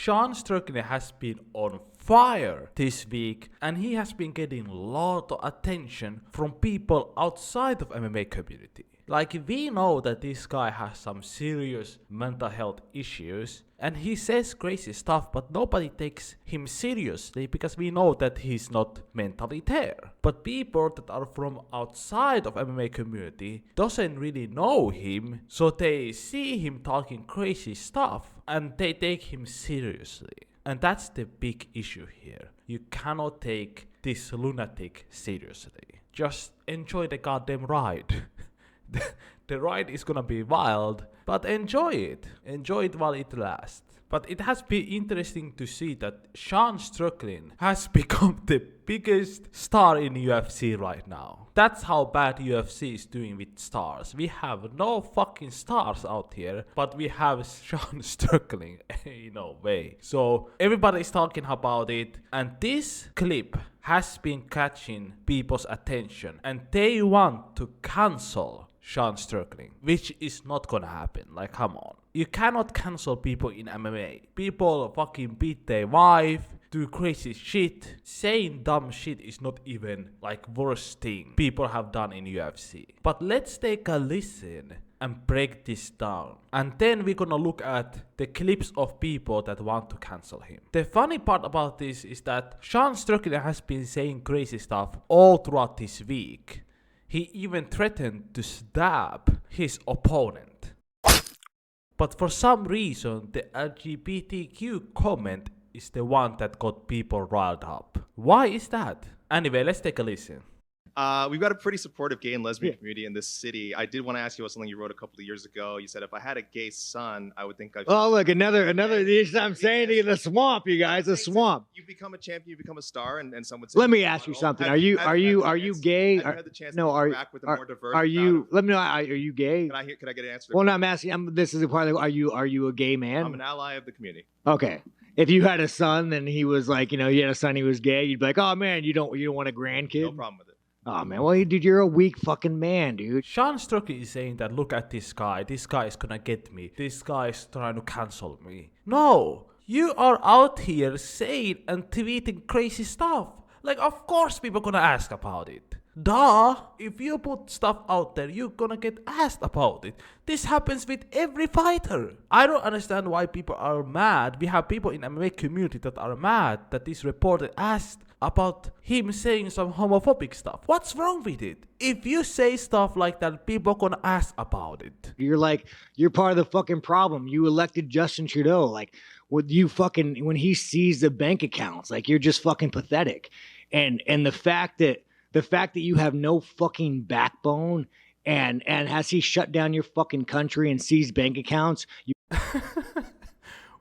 Sean Strickland has been on fire this week, and he has been getting a lot of attention from people outside of MMA community. Like, we know that this guy has some serious mental health issues, and he says crazy stuff, but nobody takes him seriously because we know that he's not mentally there. But people that are from outside of MMA community doesn't really know him, so they see him talking crazy stuff and they take him seriously. And that's the big issue here. You cannot take this lunatic seriously. Just enjoy the goddamn ride. The ride is gonna be wild, but enjoy it. Enjoy it while it lasts. But it has been interesting to see that Sean Strickland has become the biggest star in UFC right now. That's how bad UFC is doing with stars. We have no fucking stars out here, but we have Sean Strickland in a way. So everybody is talking about it, and this clip has been catching people's attention, and they want to cancel Sean Strickland, which is not gonna happen. Like, come on. You cannot cancel people in MMA. People fucking beat their wife, do crazy shit. Saying dumb shit is not even like worst thing people have done in UFC. But let's take a listen and break this down. And then we're gonna look at the clips of people that want to cancel him. The funny part about this is that Sean Strickland has been saying crazy stuff all throughout this week. He even threatened to stab his opponent. But for some reason, the LGBTQ comment is the one that got people riled up. Why is that? Anyway, let's take a listen. We've got a pretty supportive gay and lesbian community in this city. I did want to ask you about something you wrote a couple of years ago. You said if I had a gay son, I would think I. Oh, look, another. I'm saying to you, the swamp, you guys, the swamp. You become a champion, you become a star, and some would say. Let me ask you something. Are you gay? Have you had the chance No, to are interact with a more diverse? are you? Let me know. Are you gay? Can I get an answer? Well, no, I'm asking. This is a part of. Are you a gay man? I'm an ally of the community. Okay. If you had a son and he was like, you had a son, he was gay, you'd be like, oh man, you don't want a grandkid? No problem with it. Oh man, well, dude, you're a weak fucking man, dude. Sean Strickland is saying that, look at this guy is gonna get me. This guy is trying to cancel me. No, you are out here saying and tweeting crazy stuff. Like, of course people gonna ask about it. Duh, if you put stuff out there, you're gonna get asked about it. This happens with every fighter. I don't understand why people are mad. We have people in the MMA community that are mad that this reporter asked about him saying some homophobic stuff. What's wrong with it? If you say stuff like that, people are gonna ask about it. You're part of the fucking problem. You elected Justin Trudeau. Like, when he sees the bank accounts, like, you're just fucking pathetic. And the fact that you have no fucking backbone, and has he shut down your fucking country and seized bank accounts?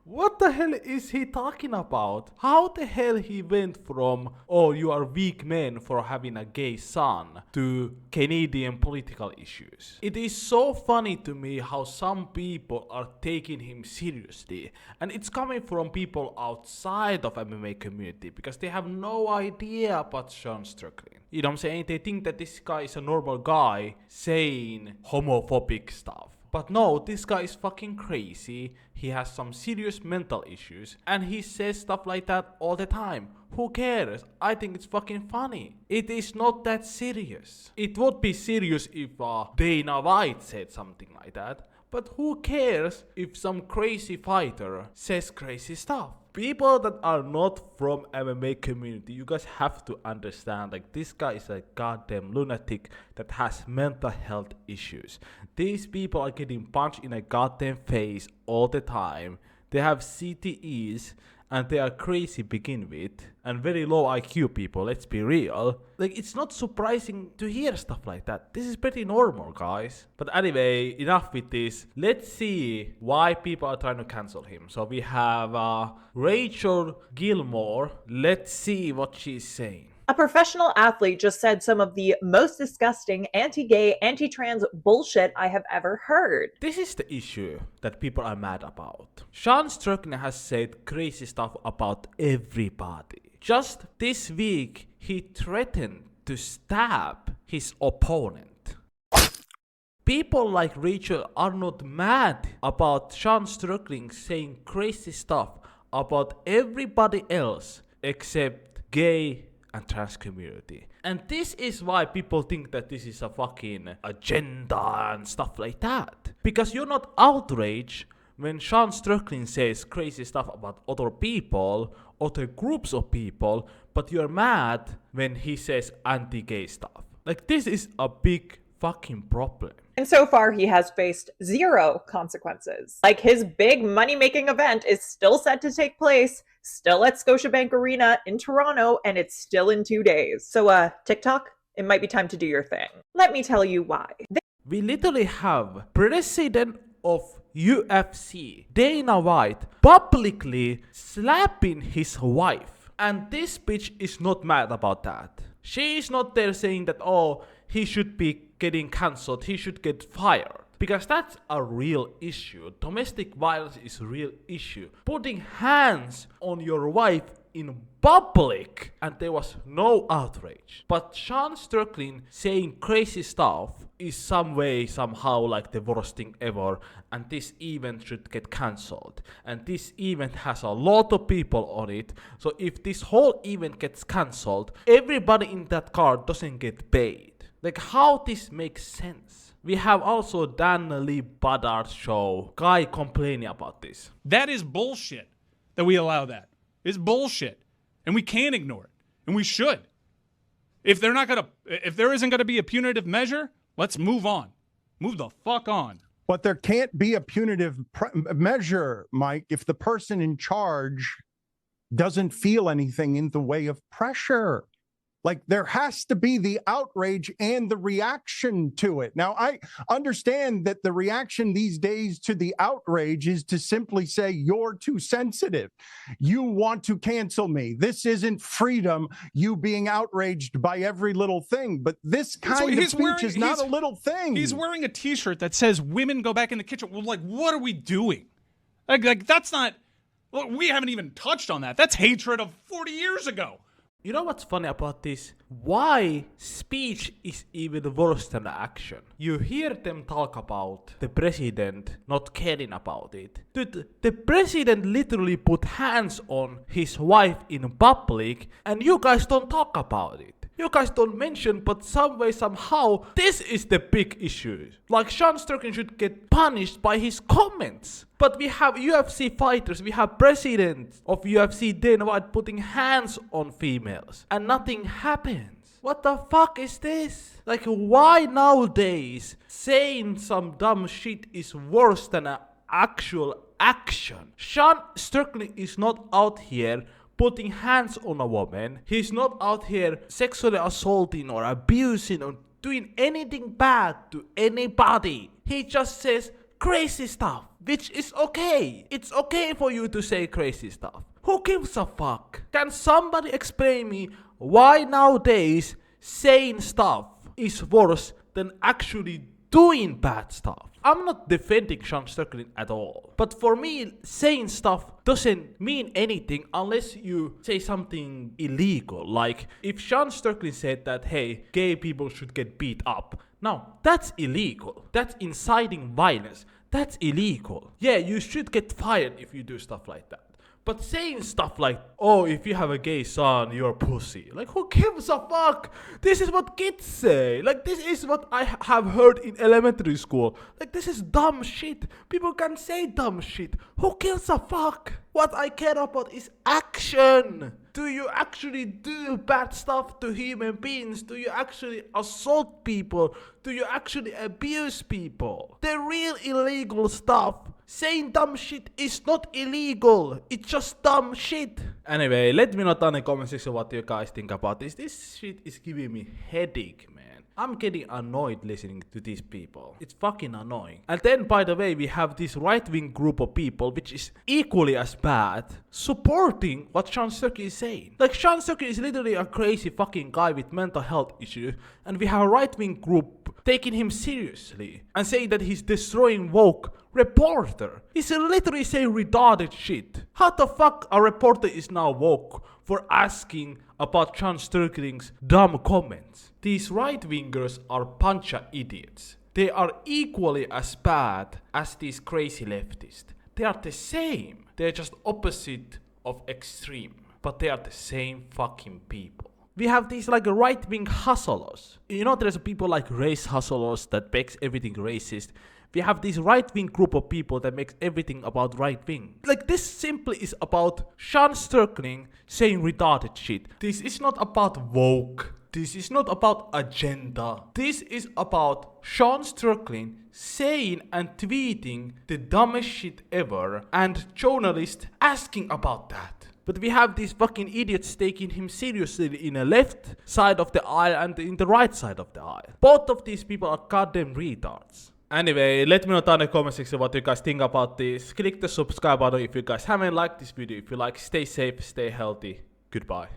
What the hell is he talking about? How the hell he went from, oh, you are weak men for having a gay son, to Canadian political issues? It is so funny to me how some people are taking him seriously. And it's coming from people outside of MMA community because they have no idea about Sean Strickland. You know what I'm saying? They think that this guy is a normal guy saying homophobic stuff. But no, this guy is fucking crazy. He has some serious mental issues. And he says stuff like that all the time. Who cares? I think it's fucking funny. It is not that serious. It would be serious if Dana White said something like that. But who cares if some crazy fighter says crazy stuff? People that are not from MMA community, you guys have to understand, like, this guy is a goddamn lunatic that has mental health issues. These people are getting punched in a goddamn face all the time. They have CTEs and they are crazy begin with, and very low IQ people, let's be real. Like, it's not surprising to hear stuff like that. This is pretty normal, guys. But anyway, enough with this. Let's see why people are trying to cancel him. So we have Rachel Gilmore. Let's see what she's saying. A professional athlete just said some of the most disgusting anti-gay, anti-trans bullshit I have ever heard. This is the issue that people are mad about. Sean Strickland has said crazy stuff about everybody. Just this week, he threatened to stab his opponent. People like Rachel are not mad about Sean Strickland saying crazy stuff about everybody else except gay and trans community. And this is why people think that this is a fucking agenda and stuff like that. Because you're not outraged when Sean Strickland says crazy stuff about other people, other groups of people, but you're mad when he says anti-gay stuff. Like, this is a big fucking problem. And so far, he has faced 0 consequences. Like, his big money-making event is still set to take place, still at Scotiabank Arena in Toronto, and it's still in 2 days. So, TikTok, it might be time to do your thing. Let me tell you why. We literally have president of UFC, Dana White, publicly slapping his wife. And this bitch is not mad about that. She is not there saying that, oh, he should be getting cancelled, he should get fired. Because that's a real issue. Domestic violence is a real issue. Putting hands on your wife in public, and there was no outrage. But Sean Strickland saying crazy stuff is some way, somehow like the worst thing ever, and this event should get cancelled. And this event has a lot of people on it, so if this whole event gets cancelled, everybody in that car doesn't get paid. Like, how this makes sense? We have also Dan Lee Badar's show, guy complaining about this. That is bullshit that we allow that. It's bullshit. And we can't ignore it. And we should. If there isn't gonna be a punitive measure, let's move on. Move the fuck on. But there can't be a punitive measure, Mike, if the person in charge doesn't feel anything in the way of pressure. Like, there has to be the outrage and the reaction to it. Now, I understand that the reaction these days to the outrage is to simply say, you're too sensitive. You want to cancel me. This isn't freedom, you being outraged by every little thing. But this kind of speech is not a little thing. He's wearing a t-shirt that says, women go back in the kitchen. Well, like, what are we doing? Like that's not, well, we haven't even touched on that. That's hatred of 40 years ago. You know what's funny about this? Why speech is even worse than action. You hear them talk about the president not caring about it. Dude, the president literally put hands on his wife in public, and you guys don't talk about it. You guys don't mention, but some way, somehow, this is the big issue. Like, Sean Strickland should get punished by his comments. But we have UFC fighters, we have president of UFC Dana White putting hands on females, and nothing happens. What the fuck is this? Like, why nowadays saying some dumb shit is worse than an actual action? Sean Strickland is not out here putting hands on a woman. He's not out here sexually assaulting or abusing or doing anything bad to anybody. He just says crazy stuff, which is okay. It's okay for you to say crazy stuff. Who gives a fuck? Can somebody explain me why nowadays saying stuff is worse than actually doing bad stuff? I'm not defending Sean Strickland at all. But for me, saying stuff doesn't mean anything unless you say something illegal. Like, if Sean Strickland said that, hey, gay people should get beat up. Now, that's illegal. That's inciting violence. That's illegal. Yeah, you should get fired if you do stuff like that. But saying stuff like, oh, if you have a gay son, you're a pussy. Like, who gives a fuck? This is what kids say. Like, this is what I have heard in elementary school. Like, this is dumb shit. People can say dumb shit. Who gives a fuck? What I care about is action. Do you actually do bad stuff to human beings? Do you actually assault people? Do you actually abuse people? The real illegal stuff. Saying dumb shit is not illegal. It's just dumb shit. Anyway, let me know down in the comment section what you guys think about this. This shit is giving me headache, man. I'm getting annoyed listening to these people. It's fucking annoying. And then, by the way, we have this right-wing group of people, which is equally as bad, supporting what Sean Strickland is saying. Like, Sean Strickland is literally a crazy fucking guy with mental health issues, and we have a right-wing group taking him seriously and saying that he's destroying woke reporter. He's literally saying retarded shit. How the fuck a reporter is now woke for asking about Sean Strickland's dumb comments? These right-wingers are bunch of idiots. They are equally as bad as these crazy leftists. They are the same. They're just opposite of extreme, but they are the same fucking people. We have these like right-wing hustlers. You know, there's people like race hustlers that makes everything racist. We have this right-wing group of people that makes everything about right-wing. Like, this simply is about Sean Strickland saying retarded shit. This is not about woke. This is not about agenda. This is about Sean Strickland saying and tweeting the dumbest shit ever and journalists asking about that. But we have these fucking idiots taking him seriously in the left side of the aisle and in the right side of the aisle. Both of these people are goddamn retards. Anyway, let me know down in the comment section what you guys think about this. Click the subscribe button if you guys haven't liked this video. If you like, stay safe, stay healthy. Goodbye.